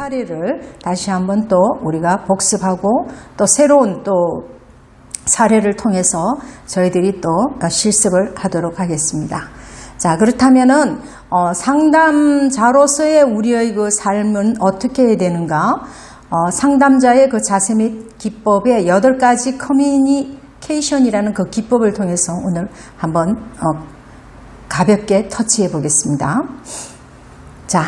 사례를 다시 한번 또 우리가 복습하고 또 새로운 또 사례를 통해서 저희들이 또 실습을 하도록 하겠습니다. 자, 그렇다면은 상담자로서의 우리의 그 삶은 어떻게 해야 되는가? 상담자의 그 자세 및 기법의 8가지 커뮤니케이션이라는 그 기법을 통해서 오늘 한번 가볍게 터치해 보겠습니다. 자,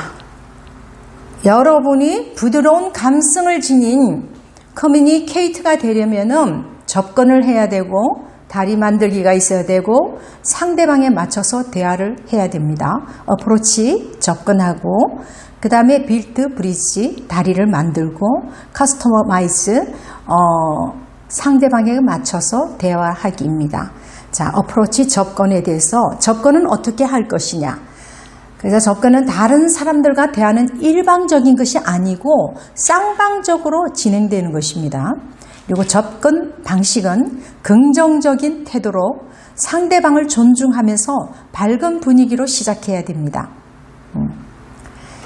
여러분이 부드러운 감성을 지닌 커뮤니케이터가 되려면은 접근을 해야 되고 다리 만들기가 있어야 되고 상대방에 맞춰서 대화를 해야 됩니다. 어프로치, 접근하고 그 다음에 빌드 브리지, 다리를 만들고 커스터마이즈, 상대방에 맞춰서 대화하기입니다. 자, 어프로치, 접근에 대해서 접근은 어떻게 할 것이냐. 그래서 접근은 다른 사람들과 대화는 일방적인 것이 아니고 쌍방적으로 진행되는 것입니다. 그리고 접근 방식은 긍정적인 태도로 상대방을 존중하면서 밝은 분위기로 시작해야 됩니다.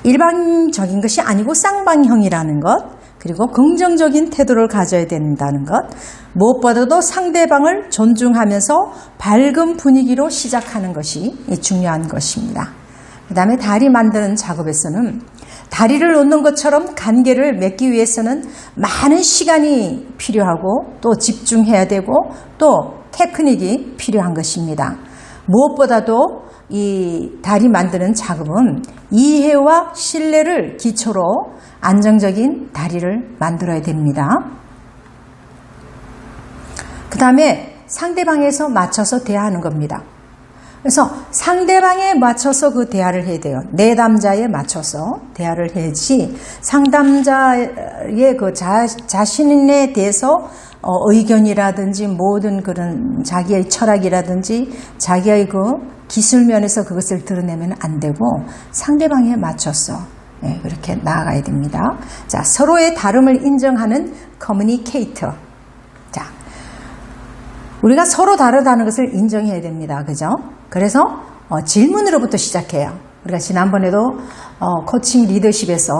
일방적인 것이 아니고 쌍방형이라는 것, 그리고 긍정적인 태도를 가져야 된다는 것, 무엇보다도 상대방을 존중하면서 밝은 분위기로 시작하는 것이 중요한 것입니다. 그 다음에 다리 만드는 작업에서는 다리를 놓는 것처럼 관계를 맺기 위해서는 많은 시간이 필요하고 또 집중해야 되고 또 테크닉이 필요한 것입니다. 무엇보다도 이 다리 만드는 작업은 이해와 신뢰를 기초로 안정적인 다리를 만들어야 됩니다. 그 다음에 상대방에서 맞춰서 대화하는 겁니다. 그래서 상대방에 맞춰서 그 대화를 해야 돼요. 내담자에 맞춰서 대화를 해야지 상담자의 그 자신에 대해서 의견이라든지 모든 그런 자기의 철학이라든지 자기의 그 기술 면에서 그것을 드러내면 안 되고 상대방에 맞춰서 그렇게 나아가야 됩니다. 자, 서로의 다름을 인정하는 커뮤니케이터. 자, 우리가 서로 다르다는 것을 인정해야 됩니다. 그죠? 그래서 질문으로부터 시작해요. 우리가 지난번에도 코칭 리더십에서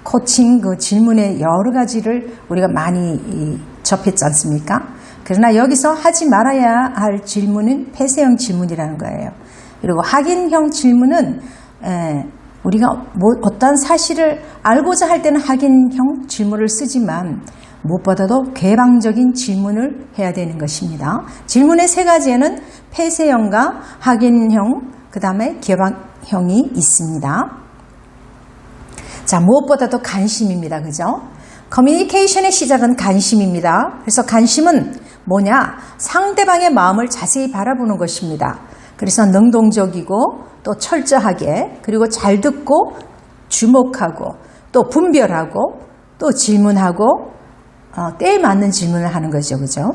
코칭 그 질문의 여러 가지를 우리가 많이 접했지 않습니까? 그러나 여기서 하지 말아야 할 질문은 폐쇄형 질문이라는 거예요. 그리고 확인형 질문은 우리가 어떤 사실을 알고자 할 때는 확인형 질문을 쓰지만 무엇보다도 개방적인 질문을 해야 되는 것입니다. 질문의 3가지에는 폐쇄형과 확인형, 그 다음에 개방형이 있습니다. 자, 무엇보다도 관심입니다. 그죠? 커뮤니케이션의 시작은 관심입니다. 그래서 관심은 뭐냐? 상대방의 마음을 자세히 바라보는 것입니다. 그래서 능동적이고 또 철저하게, 그리고 잘 듣고 주목하고 또 분별하고 또 질문하고 때에 맞는 질문을 하는 거죠. 그죠?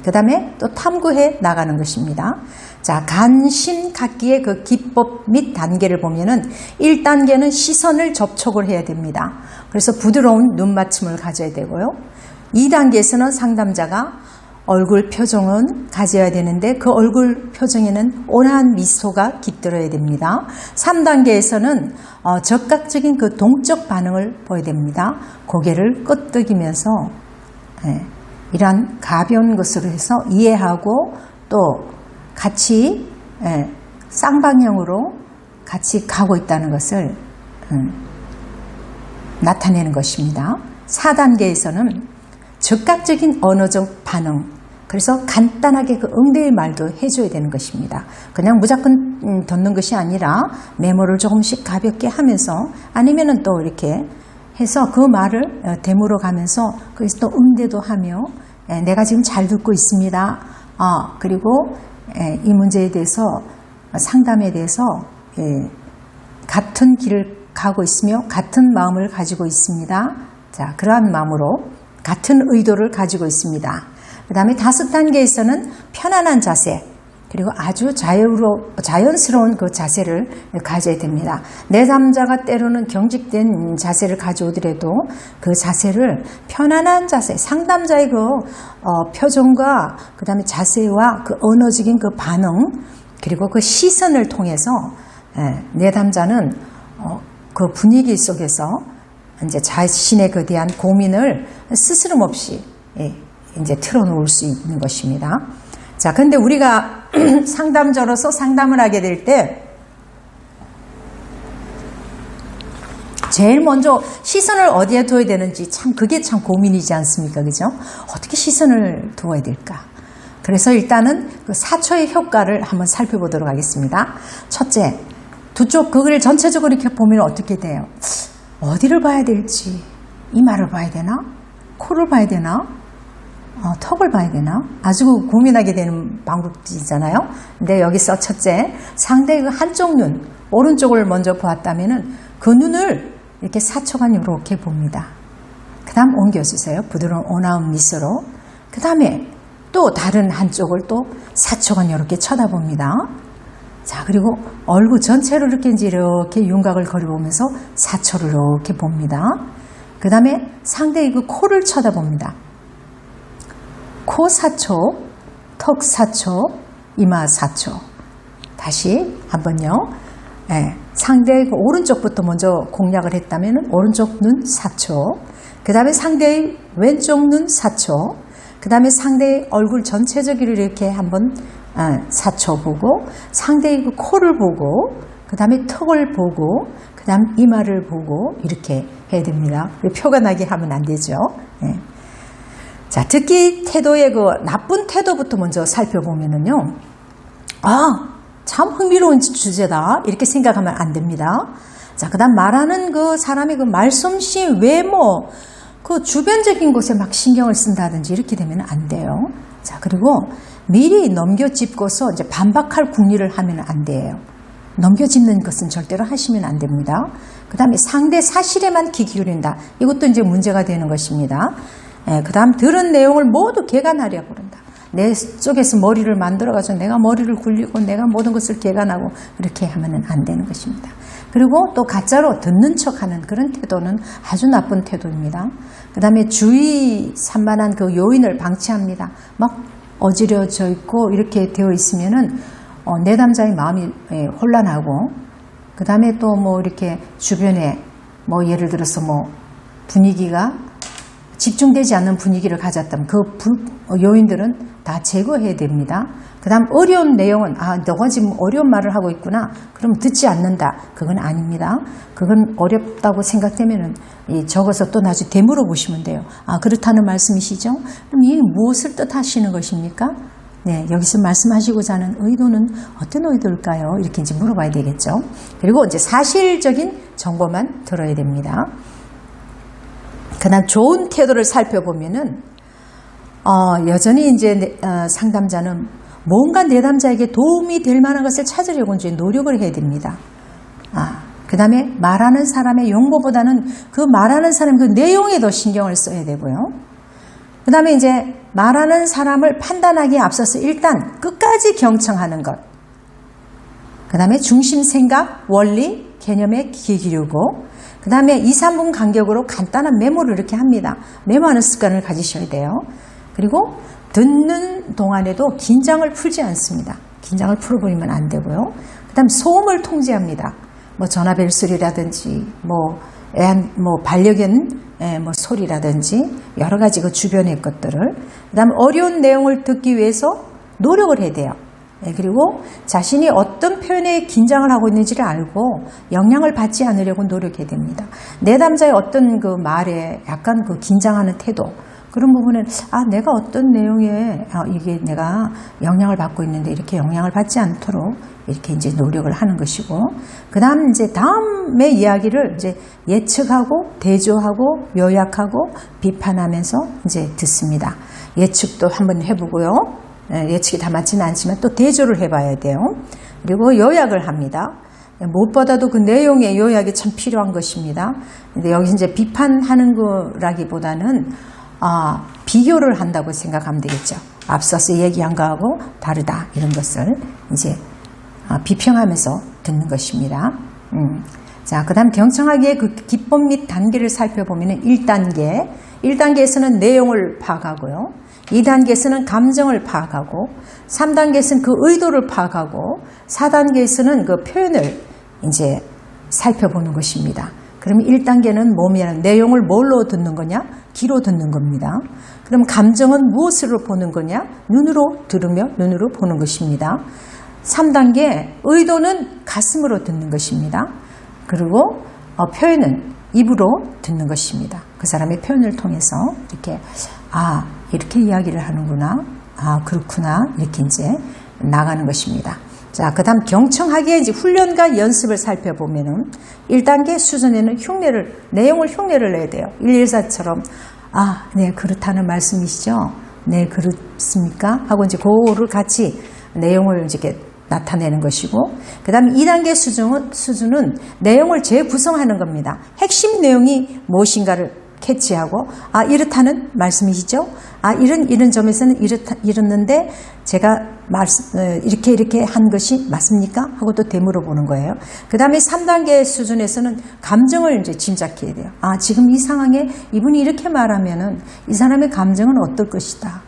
그 다음에 또 탐구해 나가는 것입니다. 자, 관심 갖기의 그 기법 및 단계를 보면은 1단계는 시선을 접촉을 해야 됩니다. 그래서 부드러운 눈맞춤을 가져야 되고요. 2단계에서는 상담자가 얼굴 표정은 가져야 되는데 그 얼굴 표정에는 온화한 미소가 깃들어야 됩니다. 3단계에서는 적극적인 그 동적 반응을 보여야 됩니다. 고개를 끄덕이면서 이러한 가벼운 것으로 해서 이해하고 또 같이 쌍방향으로 같이 가고 있다는 것을 나타내는 것입니다. 4단계에서는 즉각적인 언어적 반응, 그래서 간단하게 그 응대의 말도 해줘야 되는 것입니다. 그냥 무조건 듣는 것이 아니라 메모를 조금씩 가볍게 하면서 아니면은 또 이렇게 해서 그 말을 되물어 가면서 거기서 또 응대도 하며 내가 지금 잘 듣고 있습니다. 그리고 이 문제에 대해서 상담에 대해서 같은 길을 가고 있으며 같은 마음을 가지고 있습니다. 자, 그러한 마음으로 같은 의도를 가지고 있습니다. 그 다음에 5단계에서는 편안한 자세, 그리고 아주 자연스러운 그 자세를 가져야 됩니다. 내담자가 때로는 경직된 자세를 가져오더라도 그 자세를 편안한 자세, 상담자의 그 표정과 그 다음에 자세와 그 언어적인 그 반응, 그리고 그 시선을 통해서 내담자는 그 분위기 속에서 이제 자신의 그 대한 고민을 스스럼 없이 이제 틀어놓을 수 있는 것입니다. 자, 근데 우리가 상담자로서 상담을 하게 될 때 제일 먼저 시선을 어디에 둬야 되는지 그게 참 고민이지 않습니까? 그죠? 어떻게 시선을 두어야 될까? 그래서 일단은 그 4초의 효과를 한번 살펴보도록 하겠습니다. 첫째, 두 쪽 그걸 전체적으로 이렇게 보면 어떻게 돼요? 어디를 봐야 될지, 이마를 봐야 되나? 코를 봐야 되나? 턱을 봐야 되나? 아주 고민하게 되는 방법이잖아요. 근데 여기서 첫째, 상대의 그 한쪽 눈, 오른쪽을 먼저 보았다면은 그 눈을 이렇게 4초간 이렇게 봅니다. 그 다음 옮겨주세요. 부드러운 온화한 미소로. 그 다음에 또 다른 한쪽을 또 4초간 이렇게 쳐다봅니다. 자, 그리고 얼굴 전체를 이렇게 윤곽을 그려보면서 4초를 이렇게 봅니다. 그 다음에 상대의 그 코를 쳐다봅니다. 코 4초, 턱 4초, 이마 4초. 다시 한번요. 상대의 그 오른쪽부터 먼저 공략을 했다면 오른쪽 눈 4초, 그 다음에 상대의 왼쪽 눈 4초, 그 다음에 상대의 얼굴 전체적으로 이렇게 한번 4초 보고, 상대의 그 코를 보고, 그 다음에 턱을 보고, 그 다음 이마를 보고 이렇게 해야 됩니다. 표가 나게 하면 안 되죠. 자, 듣기 태도의 그 나쁜 태도부터 먼저 살펴보면은요. 참 흥미로운 주제다. 이렇게 생각하면 안 됩니다. 자, 그 다음 말하는 그 사람의 그 말솜씨, 외모, 그 주변적인 곳에 막 신경을 쓴다든지 이렇게 되면 안 돼요. 자, 그리고 미리 넘겨짚고서 이제 반박할 궁리를 하면 안 돼요. 넘겨짚는 것은 절대로 하시면 안 됩니다. 그 다음에 상대 사실에만 귀 기울인다. 이것도 이제 문제가 되는 것입니다. 그 다음 들은 내용을 모두 개간하려고 그런다. 내 쪽에서 머리를 만들어가지고 내가 머리를 굴리고 내가 모든 것을 개간하고 그렇게 하면 안 되는 것입니다. 그리고 또 가짜로 듣는 척하는 그런 태도는 아주 나쁜 태도입니다. 그 다음에 주의 산만한 그 요인을 방치합니다. 막 어지러져 있고 이렇게 되어 있으면은 내담자의 마음이 혼란하고, 그 다음에 또 뭐 이렇게 주변에 뭐 예를 들어서 뭐 분위기가 집중되지 않는 분위기를 가졌다면 그 요인들은 다 제거해야 됩니다. 그 다음 어려운 내용은 너가 지금 어려운 말을 하고 있구나. 그럼 듣지 않는다. 그건 아닙니다. 그건 어렵다고 생각되면은 적어서 또 나중에 되물어 보시면 돼요. 그렇다는 말씀이시죠? 그럼 이게 무엇을 뜻하시는 것입니까? 네, 여기서 말씀하시고자 하는 의도는 어떤 의도일까요? 이렇게 이제 물어봐야 되겠죠. 그리고 이제 사실적인 정보만 들어야 됩니다. 그다음 좋은 태도를 살펴보면은 여전히 이제 상담자는 뭔가 내담자에게 도움이 될 만한 것을 찾으려고 이제 노력을 해야 됩니다. 그 다음에 말하는 사람의 용보보다는 그 말하는 사람 그 내용에 더 신경을 써야 되고요. 그 다음에 이제 말하는 사람을 판단하기에 앞서서 일단 끝까지 경청하는 것. 그 다음에 중심 생각, 원리, 개념에 귀 기울이고, 그 다음에 2, 3분 간격으로 간단한 메모를 이렇게 합니다. 메모하는 습관을 가지셔야 돼요. 그리고 듣는 동안에도 긴장을 풀지 않습니다. 긴장을 풀어버리면 안 되고요. 그 다음에 소음을 통제합니다. 뭐 전화벨 소리라든지, 뭐 반려견 뭐 소리라든지 여러 가지 그 주변의 것들을. 그 다음에 어려운 내용을 듣기 위해서 노력을 해야 돼요. 그리고 자신이 어떤 표현에 긴장을 하고 있는지를 알고 영향을 받지 않으려고 노력해야 됩니다. 내담자의 어떤 그 말에 약간 그 긴장하는 태도, 그런 부분은 내가 어떤 내용에 이게 내가 영향을 받고 있는데 이렇게 영향을 받지 않도록 이렇게 이제 노력을 하는 것이고, 그다음 이제 다음의 이야기를 이제 예측하고 대조하고 요약하고 비판하면서 이제 듣습니다. 예측도 한번 해보고요. 예측이 다 맞지는 않지만 또 대조를 해봐야 돼요. 그리고 요약을 합니다. 무엇보다도 그 내용의 요약이 참 필요한 것입니다. 근데 여기 이제 비판하는 거라기보다는 비교를 한다고 생각하면 되겠죠. 앞서서 얘기한 거하고 다르다, 이런 것을 이제 비평하면서 듣는 것입니다. 자, 그 다음 경청하기의 그 기법 및 단계를 살펴보면 1단계에서는 내용을 파악하고요. 2단계에서는 감정을 파악하고, 3단계에서는 그 의도를 파악하고, 4단계에서는 그 표현을 이제 살펴보는 것입니다. 그러면 1단계는 몸이라는 내용을 뭘로 듣는 거냐? 귀로 듣는 겁니다. 그럼 감정은 무엇으로 보는 거냐? 눈으로 들으며 눈으로 보는 것입니다. 3단계 의도는 가슴으로 듣는 것입니다. 그리고 표현은 입으로 듣는 것입니다. 그 사람의 표현을 통해서 이렇게 이렇게 이야기를 하는구나. 그렇구나. 이렇게 이제 나가는 것입니다. 자, 그 다음 경청하기에 이제 훈련과 연습을 살펴보면은 1단계 수준에는 내용을 흉내를 내야 돼요. 114처럼, 네, 그렇다는 말씀이시죠? 네, 그렇습니까? 하고 이제 그거를 같이 내용을 이제 나타내는 것이고, 그 다음에 2단계 수준은 내용을 재구성하는 겁니다. 핵심 내용이 무엇인가를 캐치하고, 이렇다는 말씀이시죠? 이런 점에서는 이렇는데, 제가 이렇게 한 것이 맞습니까? 하고 또 되물어 보는 거예요. 그 다음에 3단계 수준에서는 감정을 이제 짐작해야 돼요. 지금 이 상황에 이분이 이렇게 말하면은 이 사람의 감정은 어떨 것이다.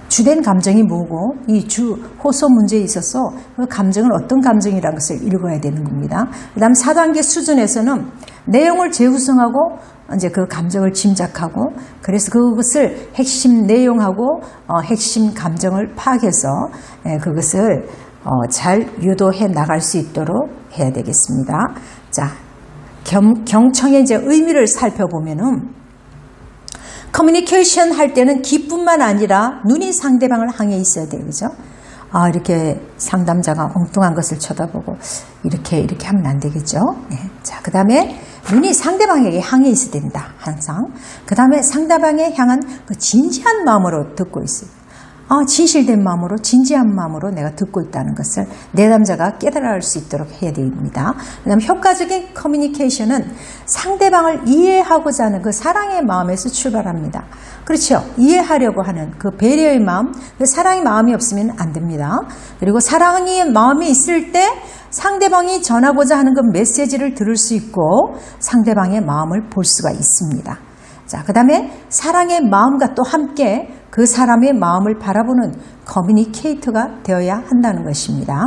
주된 감정이 뭐고 이 호소 문제에 있어서 그 감정은 어떤 감정이라는 것을 읽어야 되는 겁니다. 그 다음 4단계 수준에서는 내용을 재구성하고 이제 그 감정을 짐작하고 그래서 그것을 핵심 내용하고 핵심 감정을 파악해서 그것을 잘 유도해 나갈 수 있도록 해야 되겠습니다. 자, 경청의 이제 의미를 살펴보면은 커뮤니케이션 할 때는 귀뿐만 아니라 눈이 상대방을 향해 있어야 돼요. 그죠? 이렇게 상담자가 엉뚱한 것을 쳐다보고 이렇게 하면 안 되겠죠? 네. 자, 그 다음에 눈이 상대방에게 향해 있어야 된다. 항상. 그 다음에 상대방에 향한 그 진지한 마음으로 듣고 있어요. 진실된 마음으로 진지한 마음으로 내가 듣고 있다는 것을 내담자가 깨달을 수 있도록 해야 됩니다. 그 다음 효과적인 커뮤니케이션은 상대방을 이해하고자 하는 그 사랑의 마음에서 출발합니다. 그렇죠. 이해하려고 하는 그 배려의 마음, 그 사랑의 마음이 없으면 안 됩니다. 그리고 사랑의 마음이 있을 때 상대방이 전하고자 하는 그 메시지를 들을 수 있고 상대방의 마음을 볼 수가 있습니다. 자, 그 다음에 사랑의 마음과 또 함께 그 사람의 마음을 바라보는 커뮤니케이터가 되어야 한다는 것입니다.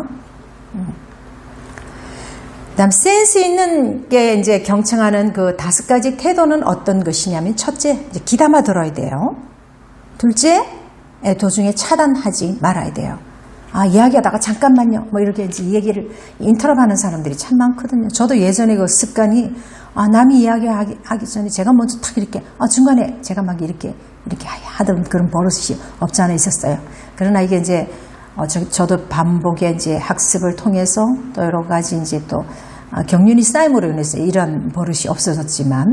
그다음 센스 있는 게 이제 경청하는 그 5가지 태도는 어떤 것이냐면 첫째, 이제 귀담아 들어야 돼요. 둘째, 도중에 차단하지 말아야 돼요. 이야기하다가 잠깐만요. 뭐 이렇게 이제 얘기를 인터럽하는 사람들이 참 많거든요. 저도 예전에 그 습관이 남이 이야기하기 전에 제가 먼저 탁 이렇게 중간에 제가 막 이렇게 하던 그런 버릇이 없지 않아 있었어요. 그러나 이게 이제 저도 반복의 이제 학습을 통해서 또 여러 가지 이제 또 경륜이 쌓임으로 인해서 이런 버릇이 없어졌지만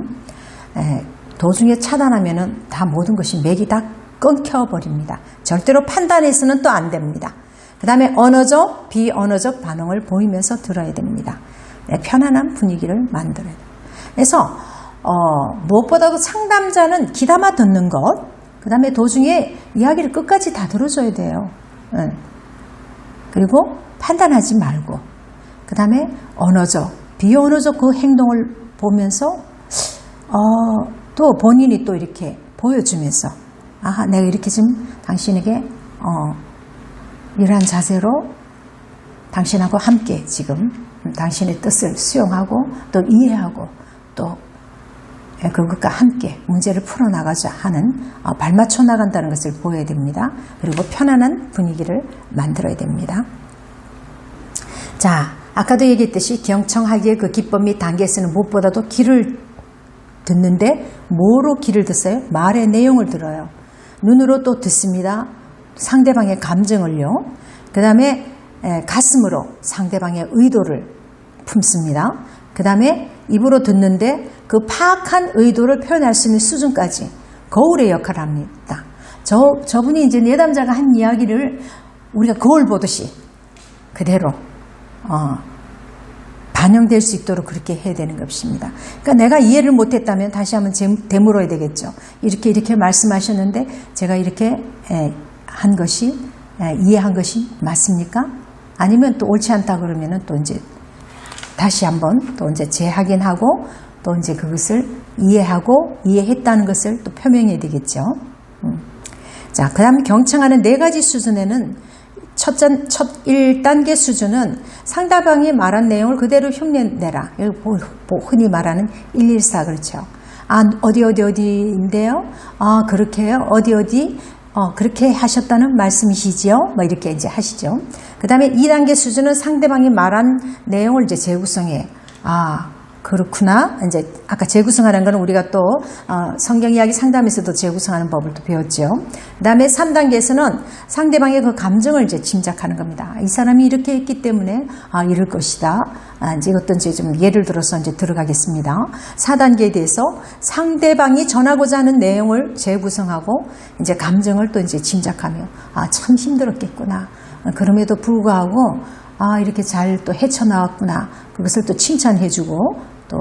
도중에 차단하면은 다 모든 것이 맥이 다 끊겨버립니다. 절대로 판단해서는 또 안 됩니다. 그 다음에 언어적, 비언어적 반응을 보이면서 들어야 됩니다. 편안한 분위기를 만들어야 돼요. 그래서 무엇보다도 상담자는 귀담아 듣는 것, 그 다음에 도중에 이야기를 끝까지 다 들어줘야 돼요. 그리고 판단하지 말고, 그 다음에 언어적, 비언어적 그 행동을 보면서 또 본인이 또 이렇게 보여주면서 내가 이렇게 지금 당신에게 이러한 자세로 당신하고 함께 지금 당신의 뜻을 수용하고 또 이해하고 또 그것과 함께 문제를 풀어나가자 하는 발맞춰 나간다는 것을 보여야 됩니다. 그리고 편안한 분위기를 만들어야 됩니다. 자, 아까도 얘기했듯이 경청하기의 그 기법 및 단계에서는 무엇보다도 귀를 듣는데 뭐로 귀를 듣어요? 말의 내용을 들어요. 눈으로 또 듣습니다. 상대방의 감정을요. 그 다음에 가슴으로 상대방의 의도를 품습니다. 그 다음에 입으로 듣는데 그 파악한 의도를 표현할 수 있는 수준까지 거울의 역할을 합니다. 저분이 이제 내담자가 한 이야기를 우리가 거울 보듯이 그대로 반영될 수 있도록 그렇게 해야 되는 것입니다. 그러니까 내가 이해를 못했다면 다시 한번 되물어야 되겠죠. 이렇게 말씀하셨는데 제가 이렇게 한 것이 이해한 것이 맞습니까? 아니면 또 옳지 않다 그러면은 또 이제 다시 한번 또 이제 재확인하고 또 이제 그것을 이해하고 이해했다는 것을 또 표명해야 되겠죠. 자, 그다음 경청하는 4가지 수준에는 첫 1단계 수준은 상대방이 말한 내용을 그대로 흉내내라. 흔히 말하는 114 그렇죠. 아, 어디인데요? 아, 그렇게요? 어디? 그렇게 하셨다는 말씀이시지요? 뭐 이렇게 이제 하시죠. 그 다음에 2단계 수준은 상대방이 말한 내용을 이제 재구성해. 아, 그렇구나. 이제 아까 재구성하는 거는 우리가 또 성경 이야기 상담에서도 재구성하는 법을 또 배웠죠. 그 다음에 3단계에서는 상대방의 그 감정을 이제 짐작하는 겁니다. 이 사람이 이렇게 했기 때문에 이럴 것이다. 이제 이것도 이제 좀 예를 들어서 이제 들어가겠습니다. 4단계에 대해서 상대방이 전하고자 하는 내용을 재구성하고 이제 감정을 또 이제 짐작하며 참 힘들었겠구나. 그럼에도 불구하고 이렇게 잘 또 헤쳐나왔구나. 그것을 또 칭찬해주고 또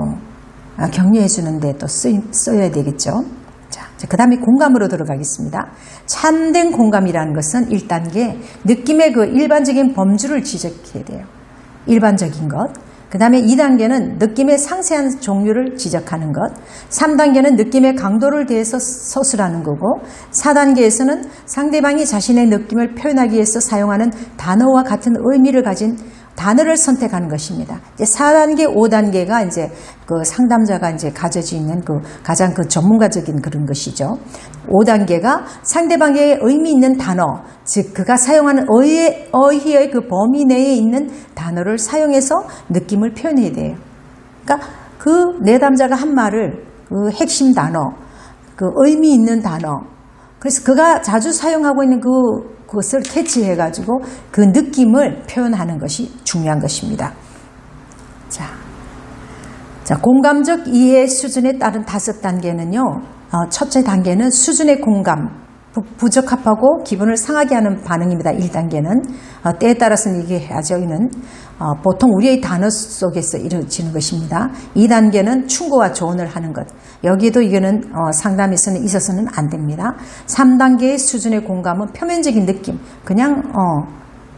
격려해주는데 또 써야 되겠죠. 자, 그 다음에 공감으로 들어가겠습니다. 참된 공감이라는 것은 1단계 느낌의 그 일반적인 범주를 지적해야 돼요. 일반적인 것. 그 다음에 2단계는 느낌의 상세한 종류를 지적하는 것. 3단계는 느낌의 강도를 대해서 서술하는 거고 4단계에서는 상대방이 자신의 느낌을 표현하기 위해서 사용하는 단어와 같은 의미를 가진 단어를 선택하는 것입니다. 이제 4단계, 5단계가 이제 그 상담자가 이제 가져져 있는 그 가장 그 전문가적인 그런 것이죠. 5단계가 상대방에게 의미 있는 단어, 즉 그가 사용하는 어휘의 그 범위 내에 있는 단어를 사용해서 느낌을 표현해야 돼요. 그러니까 그 내담자가 한 말을 그 핵심 단어, 그 의미 있는 단어, 그래서 그가 자주 사용하고 있는 그것을 캐치해가지고 그 느낌을 표현하는 것이 중요한 것입니다. 자, 공감적 이해 수준에 따른 5단계는요. 첫째 단계는 수준의 공감, 부적합하고 기분을 상하게 하는 반응입니다. 1단계는 때에 따라서는 이게 해야죠. 이는 보통 우리의 단어 속에서 이루어지는 것입니다. 2단계는 충고와 조언을 하는 것. 여기에도 이거는 상담에서는 있어서는 안 됩니다. 3단계의 수준의 공감은 표면적인 느낌, 그냥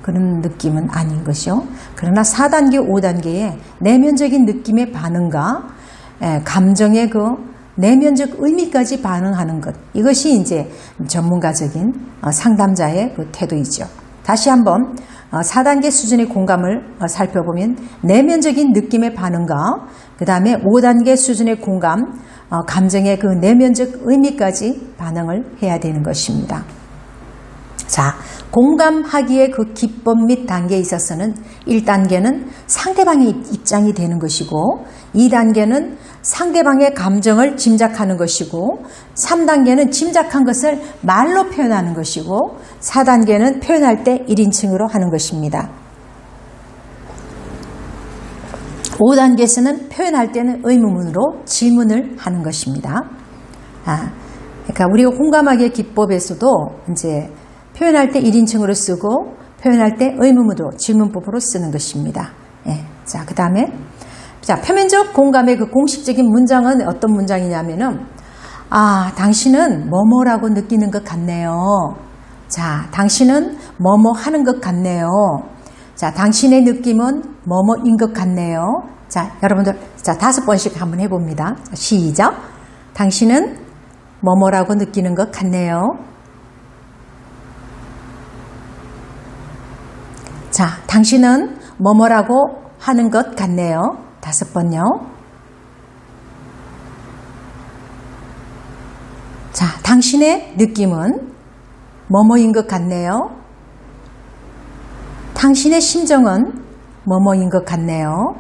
그런 느낌은 아닌 것이요. 그러나 4단계, 5단계의 내면적인 느낌의 반응과 감정의 그 내면적 의미까지 반응하는 것. 이것이 이제 전문가적인 상담자의 그 태도이죠. 다시 한번 4단계 수준의 공감을 살펴보면 내면적인 느낌의 반응과 그 다음에 5단계 수준의 공감, 감정의 그 내면적 의미까지 반응을 해야 되는 것입니다. 자, 공감하기의 그 기법 및 단계에 있어서는 1단계는 상대방의 입장이 되는 것이고 2단계는 상대방의 감정을 짐작하는 것이고 3단계는 짐작한 것을 말로 표현하는 것이고 4단계는 표현할 때 1인칭으로 하는 것입니다. 5단계에서는 표현할 때는 의문문으로 질문을 하는 것입니다. 그러니까 우리가 공감하기의 기법에서도 이제 표현할 때 1인칭으로 쓰고 표현할 때 의문문으로 질문법으로 쓰는 것입니다. 자, 그 다음에 표면적 공감의 그 공식적인 문장은 어떤 문장이냐면은 당신은 뭐뭐라고 느끼는 것 같네요. 자, 당신은 뭐뭐 하는 것 같네요. 자, 당신의 느낌은 뭐뭐인 것 같네요. 자, 여러분들 5번씩 한번 해봅니다. 시작. 당신은 뭐뭐라고 느끼는 것 같네요. 자, 당신은 뭐뭐라고 하는 것 같네요. 5번요. 자, 당신의 느낌은 뭐뭐인 것 같네요. 당신의 심정은 뭐뭐인 것 같네요.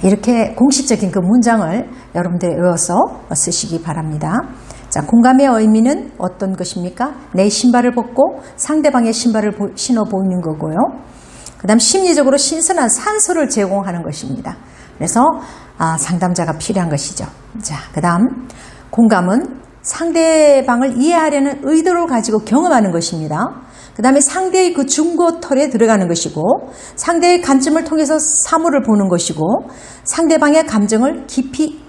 이렇게 공식적인 그 문장을 여러분들이 외워서 쓰시기 바랍니다. 자, 공감의 의미는 어떤 것입니까? 내 신발을 벗고 상대방의 신발을 신어 보이는 거고요. 그 다음 심리적으로 신선한 산소를 제공하는 것입니다. 그래서 상담자가 필요한 것이죠. 자, 그 다음 공감은 상대방을 이해하려는 의도를 가지고 경험하는 것입니다. 그 다음에 상대의 그 중고털에 들어가는 것이고 상대의 관점을 통해서 사물을 보는 것이고 상대방의 감정을 깊이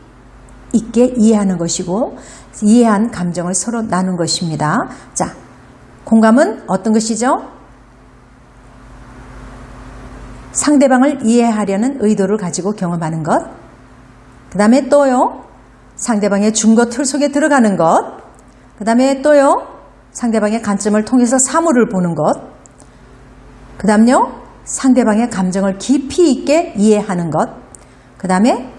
있게 이해하는 것이고 이해한 감정을 서로 나눈 것입니다. 자, 공감은 어떤 것이죠? 상대방을 이해하려는 의도를 가지고 경험하는 것. 그 다음에 또요, 상대방의 중고 틀 속에 들어가는 것. 그 다음에 또요, 상대방의 관점을 통해서 사물을 보는 것. 그 다음요, 상대방의 감정을 깊이 있게 이해하는 것. 그 다음에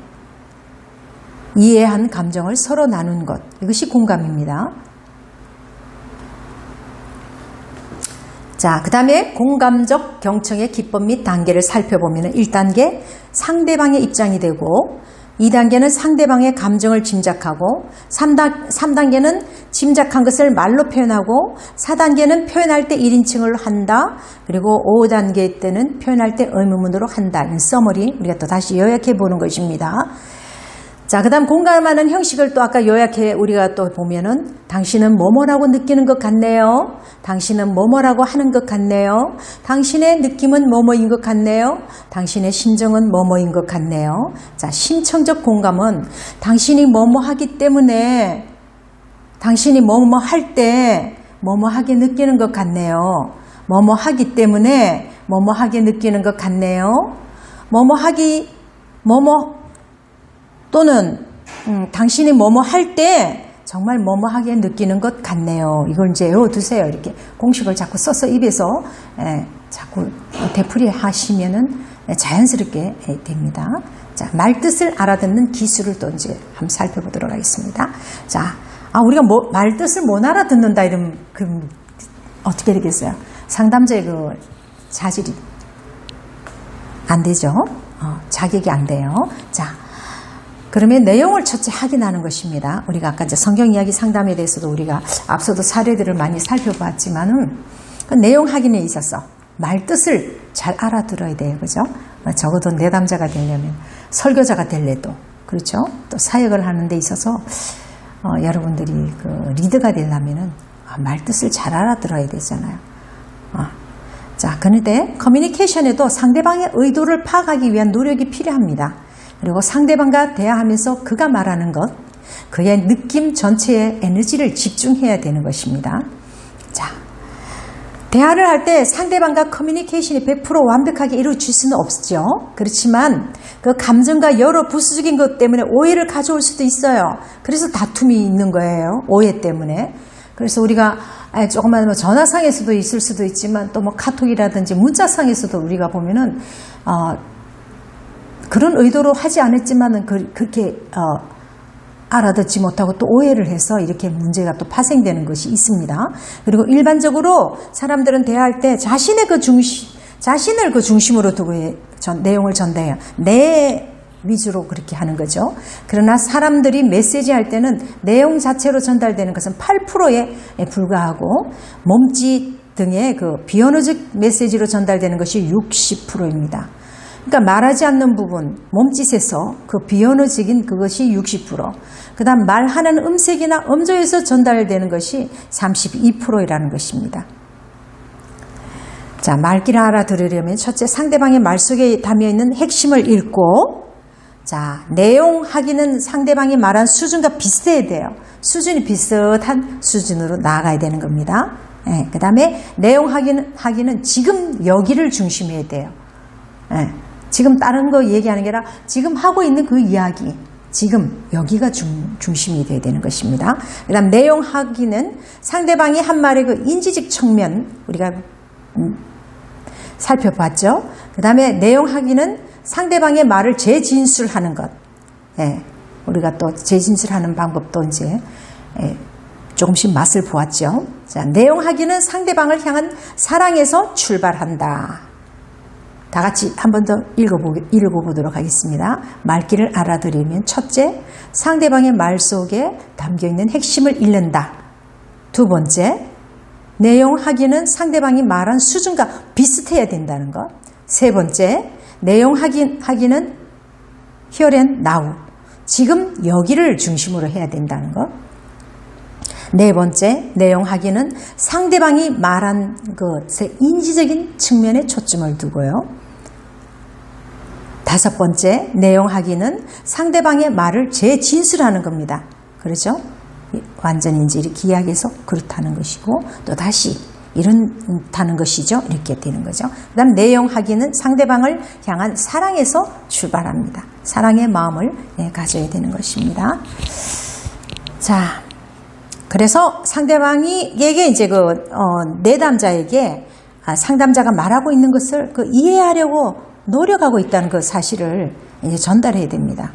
이해한 감정을 서로 나눈 것. 이것이 공감입니다. 자, 그 다음에 공감적 경청의 기법 및 단계를 살펴보면 1단계 상대방의 입장이 되고 2단계는 상대방의 감정을 짐작하고 3단계는 짐작한 것을 말로 표현하고 4단계는 표현할 때 1인칭을 한다. 그리고 5단계 때는 표현할 때 의문문으로 한다. 이 서머리 우리가 또 다시 요약해 보는 것입니다. 자, 그 다음 공감하는 형식을 또 아까 요약해 우리가 또 보면은 당신은 뭐뭐라고 느끼는 것 같네요. 당신은 뭐뭐라고 하는 것 같네요. 당신의 느낌은 뭐뭐인 것 같네요. 당신의 심정은 뭐뭐인 것 같네요. 자, 심청적 공감은 당신이 뭐뭐 하기 때문에 당신이 뭐뭐 할 때 뭐뭐하게 느끼는 것 같네요. 뭐뭐 하기 때문에 뭐뭐하게 느끼는 것 같네요. 또는 당신이 뭐뭐 할 때 정말 뭐뭐하게 느끼는 것 같네요. 이걸 이제 외워두세요. 이렇게 공식을 자꾸 써서 입에서 자꾸 되풀이 하시면은 자연스럽게 됩니다. 자, 말뜻을 알아듣는 기술을 또 이제 한번 살펴보도록 하겠습니다. 자, 우리가 말뜻을 못 알아듣는다 이러면 그럼 어떻게 되겠어요? 상담자의 그 자질이 안 되죠. 자격이 안 돼요. 자, 그러면 내용을 첫째 확인하는 것입니다. 우리가 아까 이제 성경 이야기 상담에 대해서도 우리가 앞서도 사례들을 많이 살펴봤지만은 그 내용 확인에 있어서 말뜻을 잘 알아들어야 돼요. 그죠? 적어도 내담자가 되려면 설교자가 될래도 그렇죠? 또 사역을 하는 데 있어서 여러분들이 그 리더가 되려면은 말뜻을 잘 알아들어야 되잖아요. 자, 그런데 커뮤니케이션에도 상대방의 의도를 파악하기 위한 노력이 필요합니다. 그리고 상대방과 대화하면서 그가 말하는 것, 그의 느낌 전체에 에너지를 집중해야 되는 것입니다. 자, 대화를 할 때 상대방과 커뮤니케이션이 100% 완벽하게 이루어질 수는 없죠. 그렇지만 그 감정과 여러 부수적인 것 때문에 오해를 가져올 수도 있어요. 그래서 다툼이 있는 거예요. 오해 때문에. 그래서 우리가 조금만 전화상에서도 있을 수도 있지만 또 뭐 카톡이라든지 문자상에서도 우리가 보면은 그런 의도로 하지 않았지만은 그렇게 알아듣지 못하고 또 오해를 해서 이렇게 문제가 또 파생되는 것이 있습니다. 그리고 일반적으로 사람들은 대화할 때 자신을 그 중심으로 두고 내용을 전달해요. 내 위주로 그렇게 하는 거죠. 그러나 사람들이 메시지 할 때는 내용 자체로 전달되는 것은 8%에 불과하고 몸짓 등의 그 비언어적 메시지로 전달되는 것이 60%입니다. 그러니까 말하지 않는 부분, 몸짓에서 그 비언어적인 그것이 60%, 그 다음 말하는 음색이나 음조에서 전달되는 것이 32%이라는 것입니다. 자, 말귀를 알아들으려면 첫째 상대방의 말 속에 담겨있는 핵심을 읽고, 자, 내용 확인은 상대방이 말한 수준과 비슷해야 돼요. 수준이 비슷한 수준으로 나아가야 되는 겁니다. 그 다음에 내용 확인은 지금 여기를 중심해야 돼요. 지금 다른 거 얘기하는 게 아니라 지금 하고 있는 그 이야기, 지금 여기가 중심이 돼야 되는 것입니다. 그 다음 내용 확인은 상대방이 한 말의 그 인지적 측면 우리가 살펴봤죠. 그 다음에 내용 확인은 상대방의 말을 재진술하는 것. 우리가 또 재진술하는 방법도 이제 조금씩 맛을 보았죠. 자, 내용 확인은 상대방을 향한 사랑에서 출발한다. 다 같이 한 번 더 읽어보도록 하겠습니다. 말귀를 알아들으면 첫째, 상대방의 말 속에 담겨있는 핵심을 읽는다. 두 번째, 내용 확인은 상대방이 말한 수준과 비슷해야 된다는 것. 세 번째, 내용 확인은 here and now, 지금 여기를 중심으로 해야 된다는 것. 네 번째, 내용 확인은 상대방이 말한 것의 인지적인 측면에 초점을 두고요. 다섯 번째, 내용 확인은 상대방의 말을 재진술하는 겁니다. 그렇죠? 완전히 이제 이렇게 이야기해서 그렇다는 것이고 또 다시 이런다는 것이죠. 이렇게 되는 거죠. 그 다음 내용 확인은 상대방을 향한 사랑에서 출발합니다. 사랑의 마음을 가져야 되는 것입니다. 자, 그래서 상대방에게 이제 내담자에게 상담자가 말하고 있는 것을 이해하려고 노력하고 있다는 그 사실을 이제 전달해야 됩니다.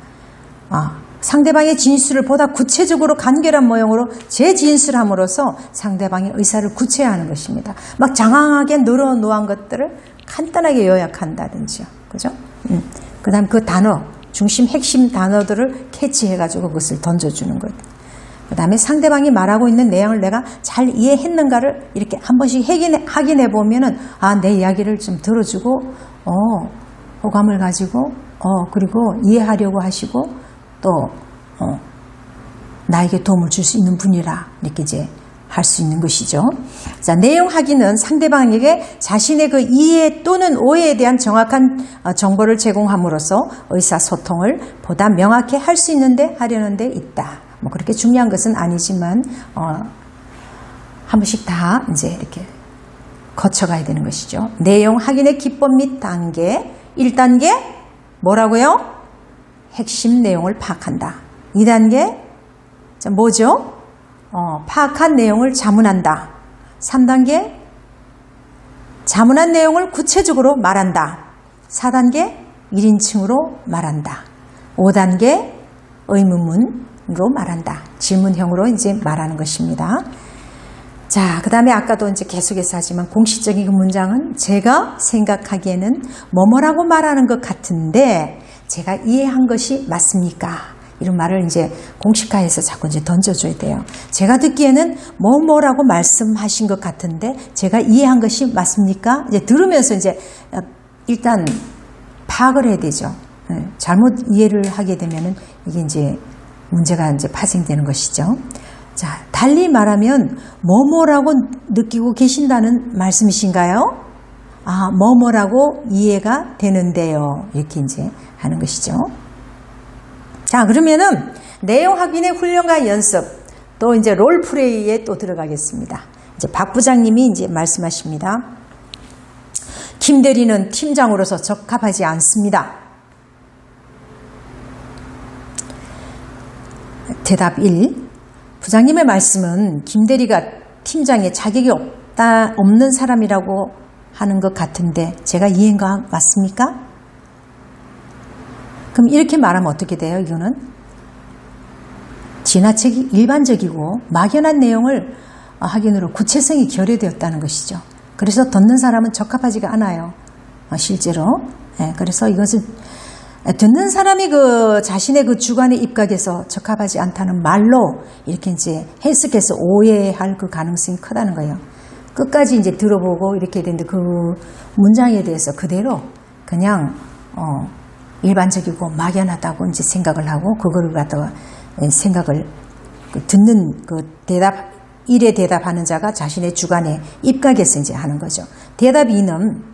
상대방의 진술을 보다 구체적으로 간결한 모형으로 재진술함으로써 상대방의 의사를 구체화하는 것입니다. 막 장황하게 늘어놓은 것들을 간단하게 요약한다든지요. 그죠? 그 다음 그 단어, 중심 핵심 단어들을 캐치해가지고 그것을 던져주는 것. 그 다음에 상대방이 말하고 있는 내용을 내가 잘 이해했는가를 이렇게 한 번씩 확인해 보면은, 내 이야기를 좀 들어주고, 호감을 가지고, 그리고 이해하려고 하시고, 또, 나에게 도움을 줄 수 있는 분이라, 이렇게 이제 할 수 있는 것이죠. 자, 내용 확인은 상대방에게 자신의 그 이해 또는 오해에 대한 정확한 정보를 제공함으로써 의사소통을 보다 명확히 할 수 있는데 하려는 데 있다. 뭐 그렇게 중요한 것은 아니지만, 한 번씩 다 이제 이렇게 거쳐가야 되는 것이죠. 내용 확인의 기법 및 단계. 1단계, 뭐라고요? 핵심 내용을 파악한다. 2단계, 뭐죠? 파악한 내용을 자문한다. 3단계, 자문한 내용을 구체적으로 말한다. 4단계, 1인칭으로 말한다. 5단계, 의문문으로 말한다. 질문형으로 이제 말하는 것입니다. 자, 그 다음에 아까도 이제 계속해서 하지만 공식적인 그 문장은 제가 생각하기에는 뭐뭐라고 말하는 것 같은데 제가 이해한 것이 맞습니까? 이런 말을 이제 공식화해서 자꾸 이제 던져줘야 돼요. 제가 듣기에는 뭐뭐라고 말씀하신 것 같은데 제가 이해한 것이 맞습니까? 이제 들으면서 이제 일단 파악을 해야 되죠. 잘못 이해를 하게 되면은 이게 이제 문제가 이제 파생되는 것이죠. 자, 달리 말하면 뭐뭐라고 느끼고 계신다는 말씀이신가요? 뭐뭐라고 이해가 되는데요. 이렇게 이제 하는 것이죠. 자, 그러면은 내용 확인의 훈련과 연습, 또 이제 롤플레이에 또 들어가겠습니다. 이제 박 부장님이 이제 말씀하십니다. 김 대리는 팀장으로서 적합하지 않습니다. 대답 1. 부장님의 말씀은 김 대리가 팀장에 자격이 없는 사람이라고 하는 것 같은데 제가 이해한 거 맞습니까? 그럼 이렇게 말하면 어떻게 돼요? 이거는 지나치게 일반적이고 막연한 내용을 확인으로 구체성이 결여되었다는 것이죠. 그래서 듣는 사람은 적합하지가 않아요. 실제로. 그래서 이것을 듣는 사람이 자신의 주관에 입각해서 적합하지 않다는 말로 이렇게 이제 해석해서 오해할 그 가능성이 크다는 거예요. 끝까지 이제 들어보고 이렇게 되는데 그 문장에 대해서 그대로 그냥 일반적이고 막연하다고 이제 생각을 하고 그거를 갖다가 생각을 듣는 일에 대답하는 자가 자신의 주관에 입각해서 이제 하는 거죠. 대답 2는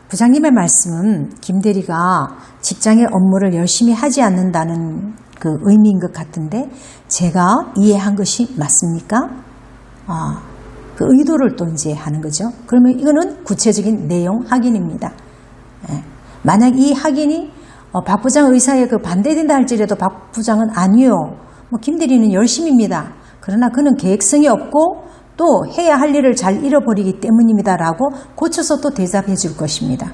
부장님의 말씀은 김 대리가 직장의 업무를 열심히 하지 않는다는 그 의미인 것 같은데 제가 이해한 것이 맞습니까? 그 의도를 또 이제 하는 거죠. 그러면 이거는 구체적인 내용 확인입니다. 만약 이 확인이 박 부장 의사에 반대된다 할지라도 박 부장은 아니요. 김 대리는 열심입니다. 그러나 그는 계획성이 없고 또 해야 할 일을 잘 잃어버리기 때문입니다. 라고 고쳐서 또 대답해 줄 것입니다.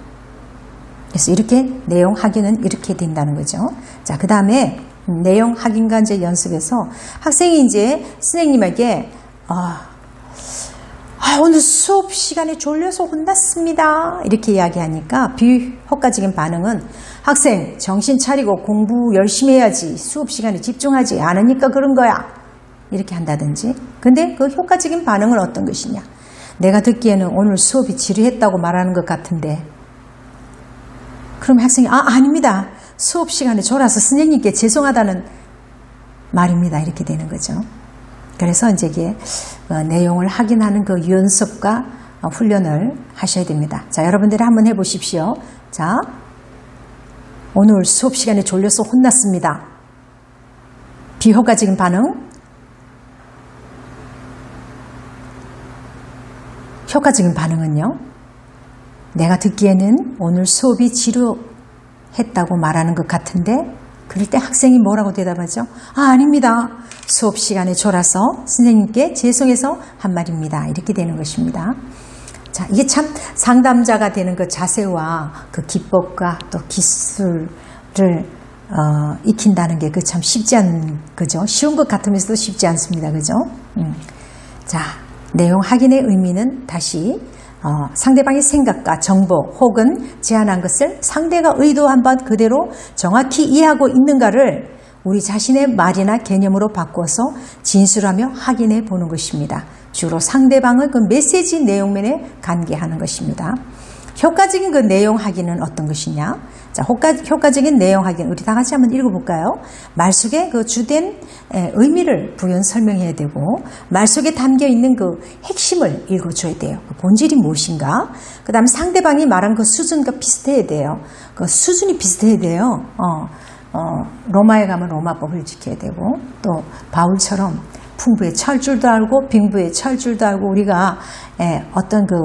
그래서 이렇게 내용 확인은 이렇게 된다는 거죠. 자, 그 다음에 내용 확인과 이제 연습에서 학생이 이제 선생님에게 오늘 수업 시간에 졸려서 혼났습니다. 이렇게 이야기하니까 비효과적인 반응은 학생 정신 차리고 공부 열심히 해야지 수업 시간에 집중하지 않으니까 그런 거야. 이렇게 한다든지. 근데 그 효과적인 반응은 어떤 것이냐. 내가 듣기에는 오늘 수업이 지루했다고 말하는 것 같은데 그럼 학생이 아닙니다. 수업 시간에 졸아서 선생님께 죄송하다는 말입니다. 이렇게 되는 거죠. 그래서 이제 이게 내용을 확인하는 그 연습과 훈련을 하셔야 됩니다. 자, 여러분들이 한번 해보십시오. 자, 오늘 수업 시간에 졸려서 혼났습니다. 비효과적인 반응. 효과적인 반응은요. 내가 듣기에는 오늘 수업이 지루했다고 말하는 것 같은데 그럴 때 학생이 뭐라고 대답하죠? 아닙니다. 수업 시간에 졸아서 선생님께 죄송해서 한 말입니다. 이렇게 되는 것입니다. 자, 이게 참 상담자가 되는 그 자세와 그 기법과 또 기술을 익힌다는 게 그 참 쉽지 않은, 그죠? 쉬운 것 같으면서도 쉽지 않습니다. 그죠? 자, 내용 확인의 의미는 다시 상대방의 생각과 정보 혹은 제안한 것을 상대가 의도한 바 그대로 정확히 이해하고 있는가를 우리 자신의 말이나 개념으로 바꿔서 진술하며 확인해 보는 것입니다. 주로 상대방의 그 메시지 내용면에 관계하는 것입니다. 효과적인 그 내용 확인은 어떤 것이냐? 자, 효과적인 내용 확인, 우리 다 같이 한번 읽어볼까요? 말 속에 그 주된 의미를 부연 설명해야 되고, 말 속에 담겨 있는 그 핵심을 읽어줘야 돼요. 그 본질이 무엇인가? 그 다음에 상대방이 말한 그 수준과 비슷해야 돼요. 그 수준이 비슷해야 돼요. 로마에 가면 로마법을 지켜야 되고, 또 바울처럼 풍부의 철줄도 알고 빙부의 철줄도 알고, 우리가 어떤 그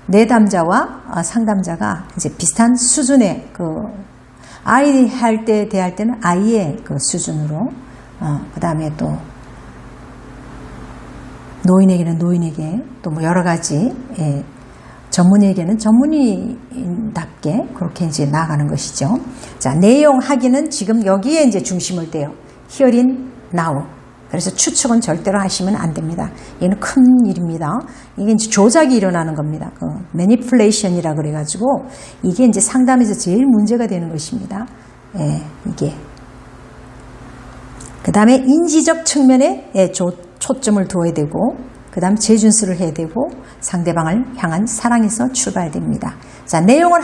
내담자와 상담자가 이제 비슷한 수준의 그 아이 할 때 대할 때는 아이의 그 수준으로, 그 다음에 또 노인에게는 노인에게, 또 뭐 여러 가지, 전문의에게는 전문의답게 그렇게 이제 나아가는 것이죠. 자, 내용 확인은 지금 여기에 이제 중심을 둬요. Here in now. 그래서 추측은 절대로 하시면 안 됩니다. 이는 큰 일입니다. 이게 이제 조작이 일어나는 겁니다. 그 매니플레이션이라 그래가지고 이게 이제 상담에서 제일 문제가 되는 것입니다. 이게. 그 다음에 인지적 측면에 초점을 두어야 되고, 그 다음 재준수를 해야 되고, 상대방을 향한 사랑에서 출발됩니다. 자, 내용을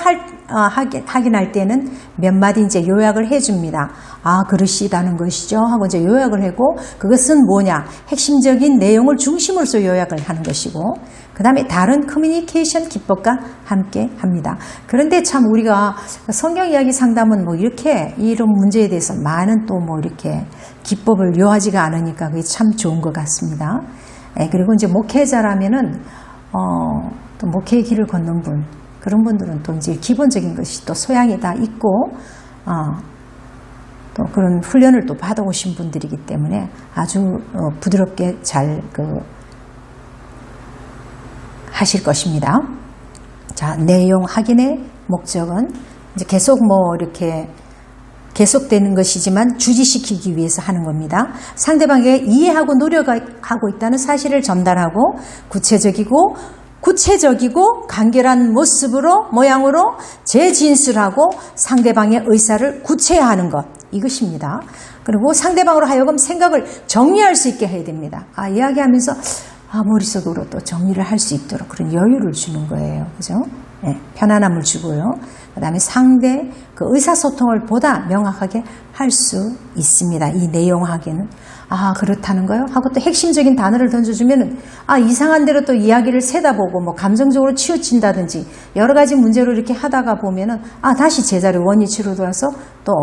확인할 때는 몇 마디 이제 요약을 해줍니다. 아, 그러시다는 것이죠 하고 이제 요약을 하고, 그것은 뭐냐, 핵심적인 내용을 중심으로서 요약을 하는 것이고, 그 다음에 다른 커뮤니케이션 기법과 함께 합니다. 그런데 참 우리가 성경 이야기 상담은 뭐 이렇게 이런 문제에 대해서 많은 또 뭐 이렇게 기법을 요하지가 않으니까 그게 참 좋은 것 같습니다. 그리고 이제 목회자라면은 또 목회의 길을 걷는 분, 그런 분들은 또 이제 기본적인 것이 또 소양이 다 있고, 또 그런 훈련을 또 받아오신 분들이기 때문에 아주 부드럽게 잘 하실 것입니다. 자, 내용 확인의 목적은 이제 계속 뭐 이렇게 계속되는 것이지만 주지시키기 위해서 하는 겁니다. 상대방에게 이해하고 노력하고 있다는 사실을 전달하고 구체적이고 간결한 모양으로 재진술하고 상대방의 의사를 구체화하는 것, 이것입니다. 그리고 상대방으로 하여금 생각을 정리할 수 있게 해야 됩니다. 이야기하면서 머릿속으로 또 정리를 할 수 있도록 그런 여유를 주는 거예요. 그죠? 편안함을 주고요. 그 다음에 상대 그 의사소통을 보다 명확하게 할 수 있습니다. 이 내용 확인은. 그렇다는 거요? 하고 또 핵심적인 단어를 던져주면은, 이상한 대로 또 이야기를 세다보고, 뭐, 감정적으로 치우친다든지, 여러 가지 문제로 이렇게 하다가 보면은, 다시 제자리로 원위치로 돌아서 또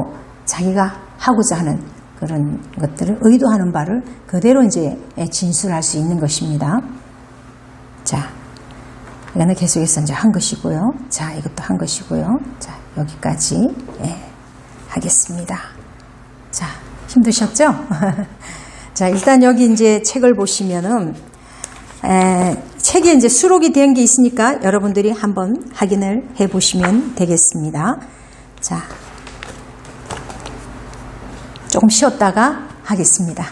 자기가 하고자 하는 그런 것들을 의도하는 바를 그대로 이제 진술할 수 있는 것입니다. 자, 이거는 계속해서 이제 한 것이고요. 자, 이것도 한 것이고요. 자, 여기까지 하겠습니다. 자, 힘드셨죠? 자, 일단 여기 이제 책을 보시면은 책에 이제 수록이 된 게 있으니까 여러분들이 한번 확인을 해 보시면 되겠습니다. 자, 조금 쉬었다가 하겠습니다.